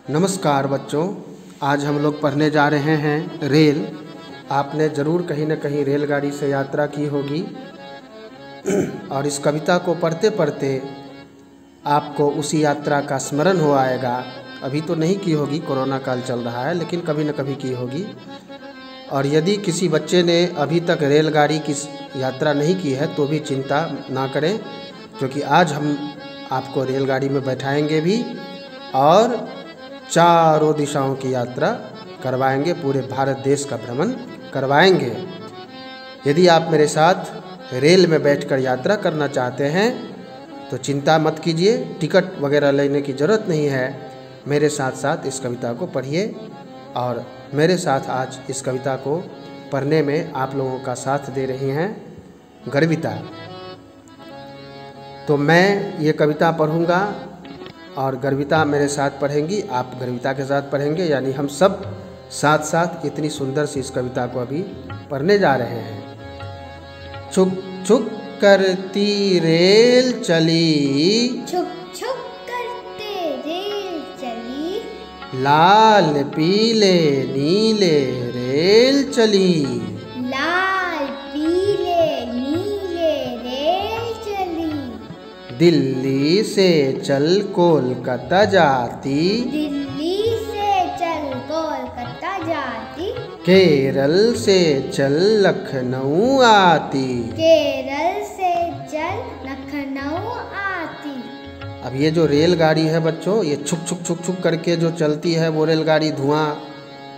नमस्कार बच्चों, आज हम लोग पढ़ने जा रहे हैं रेल। आपने ज़रूर कहीं न कहीं रेलगाड़ी से यात्रा की होगी और इस कविता को पढ़ते पढ़ते आपको उसी यात्रा का स्मरण हो आएगा। अभी तो नहीं की होगी, कोरोना काल चल रहा है, लेकिन कभी न कभी की होगी। और यदि किसी बच्चे ने अभी तक रेलगाड़ी की यात्रा नहीं की है तो भी चिंता ना करें, क्योंकि आज हम आपको रेलगाड़ी में बैठाएंगे भी और चारों दिशाओं की यात्रा करवाएंगे, पूरे भारत देश का भ्रमण करवाएंगे। यदि आप मेरे साथ रेल में बैठकर यात्रा करना चाहते हैं तो चिंता मत कीजिए, टिकट वगैरह लेने की ज़रूरत नहीं है। मेरे साथ साथ इस कविता को पढ़िए और मेरे साथ आज इस कविता को पढ़ने में आप लोगों का साथ दे रही हैं गर्विता। तो मैं ये कविता पढ़ूँगा और गर्विता मेरे साथ पढ़ेंगी, आप गर्विता के साथ पढ़ेंगे, यानी हम सब साथ साथ इतनी सुंदर सी इस कविता को अभी पढ़ने जा रहे हैं। छुक छुक करती रेल चली, छुक छुक करते रेल चली, लाल पीले नीले रेल चली, लाल पीले नीले रेल चली, दिल्ली से चल कोलकाता जाती, दिल्ली से चल कोलकाता जाती, केरल से चल लखनऊ आती। केरल से चल लखनऊ आती। अब ये जो रेलगाड़ी है बच्चों, ये छुक छुक छुक छुक करके जो चलती है वो रेलगाड़ी धुआं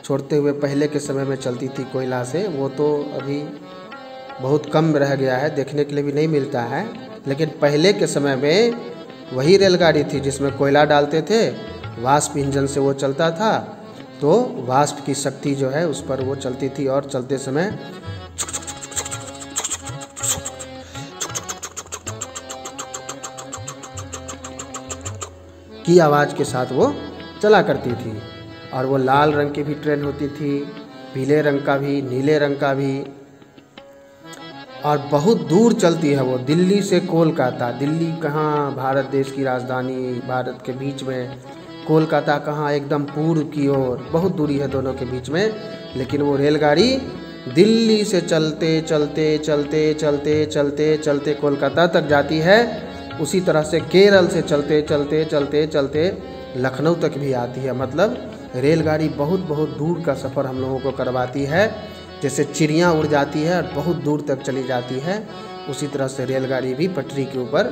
छोड़ते हुए पहले के समय में चलती थी कोयला से, वो तो अभी बहुत कम रह गया है, देखने के लिए भी नहीं मिलता है। लेकिन पहले के समय में वही रेलगाड़ी थी जिसमें कोयला डालते थे, वाष्प इंजन से वो चलता था, तो वाष्प की शक्ति जो है उस पर वो चलती थी और चलते समय की आवाज़ के साथ वो चला करती थी। और वो लाल रंग की भी ट्रेन होती थी, पीले रंग का भी, नीले रंग का भी, और बहुत दूर चलती है वो, दिल्ली से कोलकाता। दिल्ली कहाँ, भारत देश की राजधानी, भारत के बीच में, कोलकाता कहाँ, एकदम पूर्व की ओर, बहुत दूरी है दोनों के बीच में। लेकिन वो रेलगाड़ी दिल्ली से चलते चलते चलते चलते चलते चलते कोलकाता तक जाती है। उसी तरह से केरल से चलते चलते चलते चलते लखनऊ तक भी आती है। मतलब रेलगाड़ी बहुत बहुत दूर का सफ़र हम लोगों को करवाती है। जैसे चिड़िया उड़ जाती है और बहुत दूर तक चली जाती है, उसी तरह से रेलगाड़ी भी पटरी के ऊपर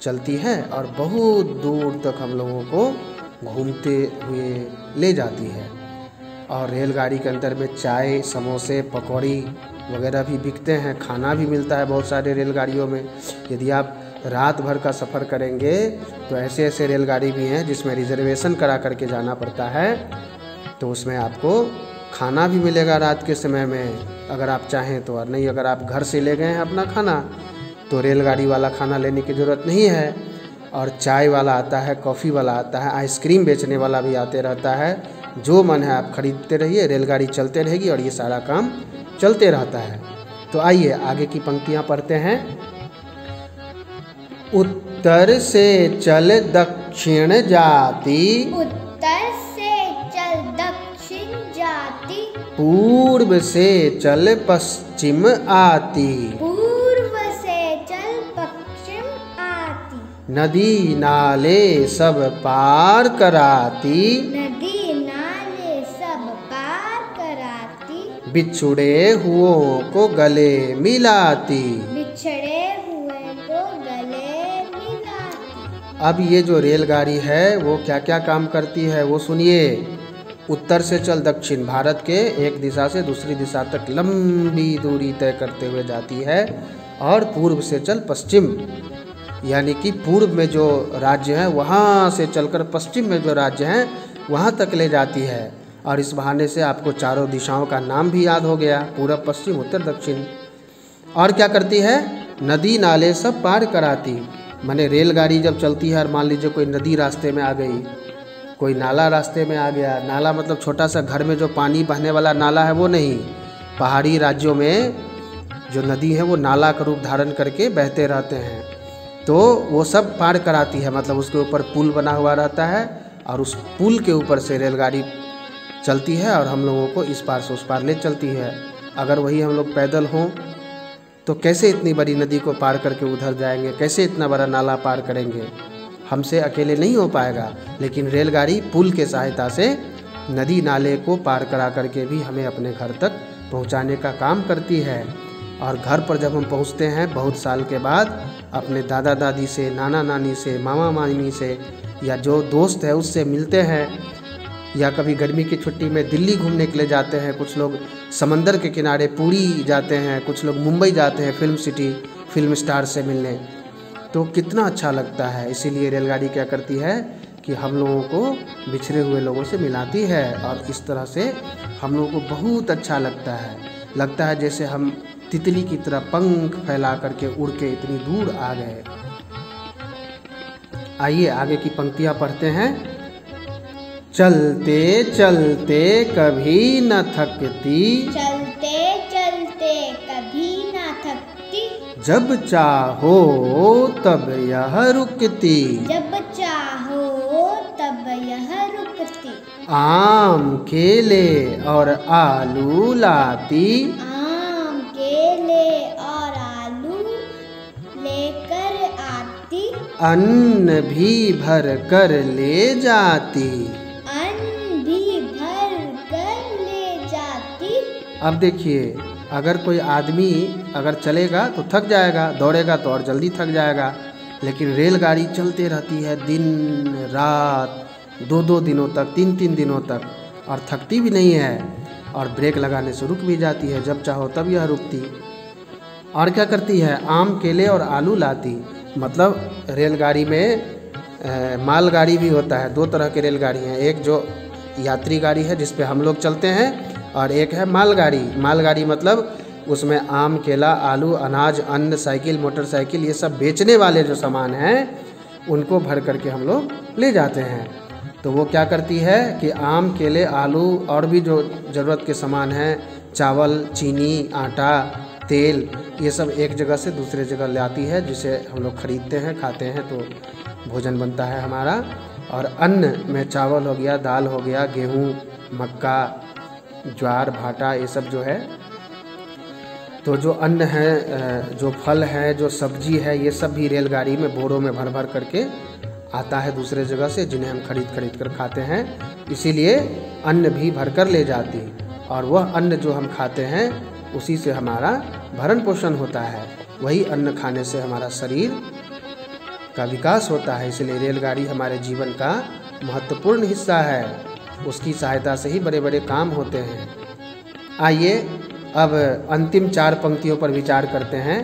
चलती है और बहुत दूर तक हम लोगों को घूमते हुए ले जाती है। और रेलगाड़ी के अंदर में चाय, समोसे, पकौड़ी वगैरह भी बिकते हैं, खाना भी मिलता है बहुत सारे रेलगाड़ियों में। यदि आप रात भर का सफ़र करेंगे तो ऐसे ऐसे रेलगाड़ी भी हैं जिसमें रिजर्वेशन करा करके जाना पड़ता है, तो उसमें आपको खाना भी मिलेगा रात के समय में अगर आप चाहें तो। और नहीं, अगर आप घर से ले गए हैं अपना खाना तो रेलगाड़ी वाला खाना लेने की ज़रूरत नहीं है। और चाय वाला आता है, कॉफ़ी वाला आता है, आइसक्रीम बेचने वाला भी आते रहता है। जो मन है आप खरीदते रहिए, रेलगाड़ी चलते रहेगी और ये सारा काम चलते रहता है। तो आइए आगे की पंक्तियाँ पढ़ते हैं। उत्तर से चल दक्षिण जाती, उत्तर से चल दक्षिण जाती, पूर्व से चल पश्चिम आती, पूर्व से चल पश्चिम आती, नदी नाले सब पार कराती, नदी नाले सब पार कराती, बिछुड़े हुओं को गले मिलाती। बिछड़े हुए को गले मिलाती। अब ये जो रेलगाड़ी है वो क्या क्या काम करती है वो सुनिए। उत्तर से चल दक्षिण, भारत के एक दिशा से दूसरी दिशा तक लंबी दूरी तय करते हुए जाती है। और पूर्व से चल पश्चिम, यानी कि पूर्व में जो राज्य हैं वहाँ से चलकर पश्चिम में जो राज्य हैं वहाँ तक ले जाती है। और इस बहाने से आपको चारों दिशाओं का नाम भी याद हो गया, पूरब, पश्चिम, उत्तर, दक्षिण। और क्या करती है, नदी नाले सब पार कराती। माने रेलगाड़ी जब चलती है और मान लीजिए कोई नदी रास्ते में आ गई, कोई नाला रास्ते में आ गया, नाला मतलब छोटा सा घर में जो पानी बहने वाला नाला है वो नहीं, पहाड़ी राज्यों में जो नदी है वो नाला का रूप धारण करके बहते रहते हैं, तो वो सब पार कराती है। मतलब उसके ऊपर पुल बना हुआ रहता है और उस पुल के ऊपर से रेलगाड़ी चलती है और हम लोगों को इस पार से उस पार ले चलती है। अगर वही हम लोग पैदल हों तो कैसे इतनी बड़ी नदी को पार करके उधर जाएंगे, कैसे इतना बड़ा नाला पार करेंगे, हमसे अकेले नहीं हो पाएगा। लेकिन रेलगाड़ी पुल के सहायता से नदी नाले को पार करा करके भी हमें अपने घर तक पहुंचाने का काम करती है। और घर पर जब हम पहुंचते हैं बहुत साल के बाद, अपने दादा दादी से, नाना नानी से, मामा मामी से या जो दोस्त है उससे मिलते हैं, या कभी गर्मी की छुट्टी में दिल्ली घूमने के लिए जाते हैं, कुछ लोग समंदर के किनारे पुरी जाते हैं, कुछ लोग मुंबई जाते हैं फिल्म सिटी फिल्म स्टार से मिलने, तो कितना अच्छा लगता है। इसीलिए रेलगाड़ी क्या करती है कि हम लोगों को बिछड़े हुए लोगों से मिलाती है और इस तरह से हम लोगों को बहुत अच्छा लगता है जैसे हम तितली की तरह पंख फैला करके उड़ के इतनी दूर आ गए। आइए आगे की पंक्तियाँ पढ़ते हैं। चलते चलते कभी न थकती, चलते चलते कभी ना थकती, जब चाहो तब यह रुकती, जब चाहो तब यह रुकती, आम केले और आलू लाती, आम केले और आलू लेकर आती, अन्न भी भर कर ले जाती। अन्न भी भर कर ले जाती। अब देखिए, अगर कोई आदमी अगर चलेगा तो थक जाएगा, दौड़ेगा तो और जल्दी थक जाएगा, लेकिन रेलगाड़ी चलते रहती है दिन रात, 2-2 दिनों तक, 3-3 दिनों तक, और थकती भी नहीं है, और ब्रेक लगाने से रुक भी जाती है, जब चाहो तब यह रुकती। और क्या करती है, आम केले और आलू लाती, मतलब रेलगाड़ी में मालगाड़ी भी होता है। 2 तरह की रेलगाड़ी हैं, एक जो यात्री गाड़ी है जिस पे हम लोग चलते हैं, और एक है मालगाड़ी। मालगाड़ी मतलब उसमें आम केला आलू अनाज अन्न साइकिल मोटरसाइकिल ये सब बेचने वाले जो सामान हैं उनको भर करके हम लोग ले जाते हैं। तो वो क्या करती है कि आम केले आलू और भी जो ज़रूरत के सामान हैं, चावल चीनी आटा तेल, ये सब एक जगह से दूसरे जगह ले आती है, जिसे हम लोग ख़रीदते हैं खाते हैं तो भोजन बनता है हमारा। और अन्न में चावल हो गया, दाल हो गया, गेहूँ मक्का ज्वार भाटा ये सब जो है, तो जो अन्न है, जो फल है, जो सब्जी है, ये सब भी रेलगाड़ी में बोरों में भर भर करके आता है दूसरे जगह से, जिन्हें हम खरीद कर खाते हैं। इसीलिए अन्न भी भर कर ले जाती, और वह अन्न जो हम खाते हैं उसी से हमारा भरण पोषण होता है, वही अन्न खाने से हमारा शरीर का विकास होता है। इसलिए रेलगाड़ी हमारे जीवन का महत्वपूर्ण हिस्सा है, उसकी सहायता से ही बड़े बड़े काम होते हैं। आइए अब अंतिम 4 पंक्तियों पर विचार करते हैं।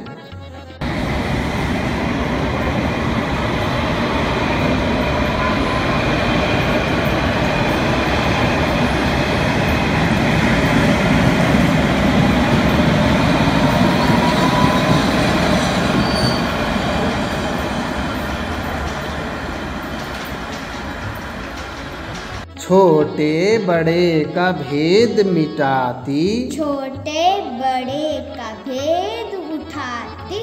छोटे बड़े का भेद मिटाती, छोटे बड़े का भेद उठाती,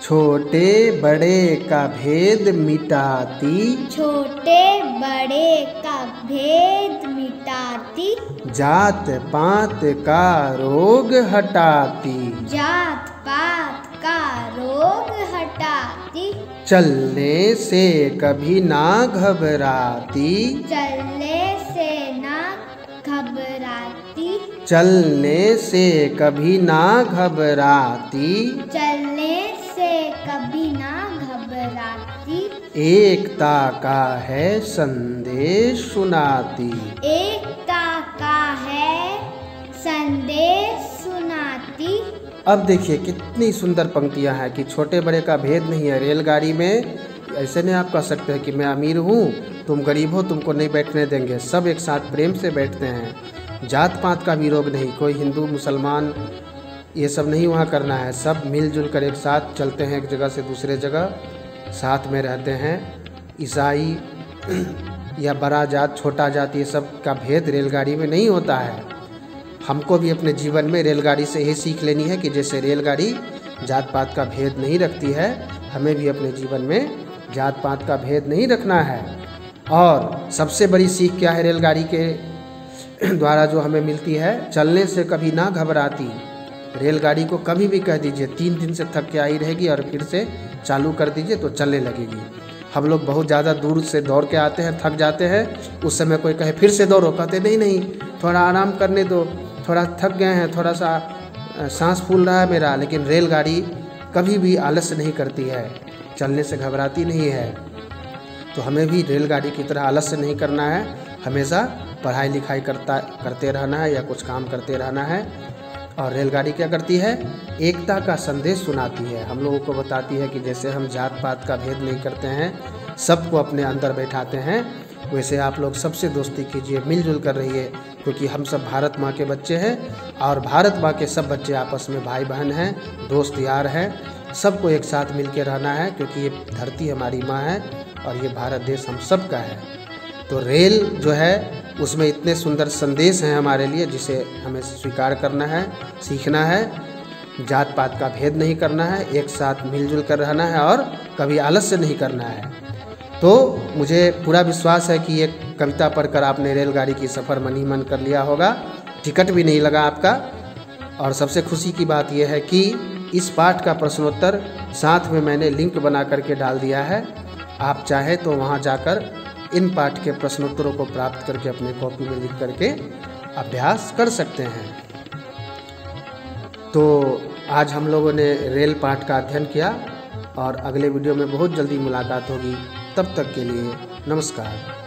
छोटे बड़े का भेद मिटाती, छोटे बड़े का भेद मिटाती, जात पात का रोग हटाती, जात पात का रोग हटाती, चलने से कभी ना घबराती, चलने से ना घबराती, चलने से कभी ना घबराती, चलने से कभी ना घबराती, एकता का है संदेश सुनाती। एकता का है संदेश सुनाती। अब देखिए कितनी सुंदर पंक्तियां हैं कि छोटे बड़े का भेद नहीं है। रेलगाड़ी में ऐसे नहीं आप कह सकते हैं कि मैं अमीर हूँ तुम गरीब हो तुमको नहीं बैठने देंगे, सब एक साथ प्रेम से बैठते हैं। जात पात का भी रोग नहीं, कोई हिंदू मुसलमान ये सब नहीं वहाँ करना है, सब मिलजुल कर एक साथ चलते हैं, एक जगह से दूसरे जगह साथ में रहते हैं। ईसाई या बड़ा जात छोटा जात ये सब का भेद रेलगाड़ी में नहीं होता है। हमको भी अपने जीवन में रेलगाड़ी से यही सीख लेनी है कि जैसे रेलगाड़ी जात पात का भेद नहीं रखती है, हमें भी अपने जीवन में जात पात का भेद नहीं रखना है। और सबसे बड़ी सीख क्या है रेलगाड़ी के द्वारा जो हमें मिलती है, चलने से कभी ना घबराती। रेलगाड़ी को कभी भी कह दीजिए 3 दिन से थक के आई रहेगी और फिर से चालू कर दीजिए तो चलने लगेगी। हम लोग बहुत ज़्यादा दूर से दौड़ के आते हैं, थक जाते हैं, उस समय कोई कहे फिर से दौड़ो, कहते नहीं थोड़ा आराम करने दो, थोड़ा थक गए हैं, थोड़ा सा सांस फूल रहा है मेरा। लेकिन रेलगाड़ी कभी भी आलस्य नहीं करती है, चलने से घबराती नहीं है। तो हमें भी रेलगाड़ी की तरह आलस्य नहीं करना है, हमेशा पढ़ाई लिखाई करते रहना है या कुछ काम करते रहना है। और रेलगाड़ी क्या करती है, एकता का संदेश सुनाती है, हम लोगों को बताती है कि जैसे हम जात पात का भेद नहीं करते हैं, सबको अपने अंदर बैठाते हैं, वैसे आप लोग सबसे दोस्ती कीजिए, मिलजुल कर रहिए, क्योंकि हम सब भारत माँ के बच्चे हैं और भारत माँ के सब बच्चे आपस में भाई बहन हैं, दोस्त यार हैं। सबको एक साथ मिल के रहना है, क्योंकि ये धरती हमारी माँ है और ये भारत देश हम सब का है। तो रेल जो है उसमें इतने सुंदर संदेश हैं हमारे लिए, जिसे हमें स्वीकार करना है, सीखना है। जात पात का भेद नहीं करना है, एक साथ मिलजुल कर रहना है और कभी आलस्य नहीं करना है। तो मुझे पूरा विश्वास है कि ये कविता पढ़कर आपने रेलगाड़ी की सफ़र मन ही मन कर लिया होगा, टिकट भी नहीं लगा आपका। और सबसे खुशी की बात यह है कि इस पाठ का प्रश्नोत्तर साथ में मैंने लिंक बना करके डाल दिया है, आप चाहे तो वहाँ जाकर इन पाठ के प्रश्नोत्तरों को प्राप्त करके अपने कॉपी में लिख करके अभ्यास कर सकते हैं। तो आज हम लोगों ने रेल पाठ का अध्ययन किया और अगले वीडियो में बहुत जल्दी मुलाकात होगी। तब तक के लिए नमस्कार।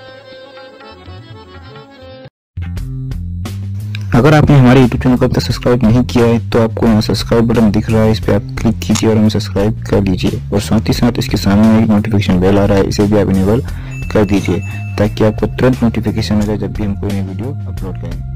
अगर आपने हमारे YouTube चैनल को अब तक सब्सक्राइब नहीं किया है तो आपको यहाँ सब्सक्राइब बटन दिख रहा है, इस पर आप क्लिक कीजिए और हमें सब्सक्राइब कर लीजिए। और साथ ही साथ इसके सामने एक नोटिफिकेशन बेल आ रहा है, इसे भी आप इनेबल कर दीजिए ताकि आपको तुरंत नोटिफिकेशन मिले जब भी हम कोई नई वीडियो अपलोड करें।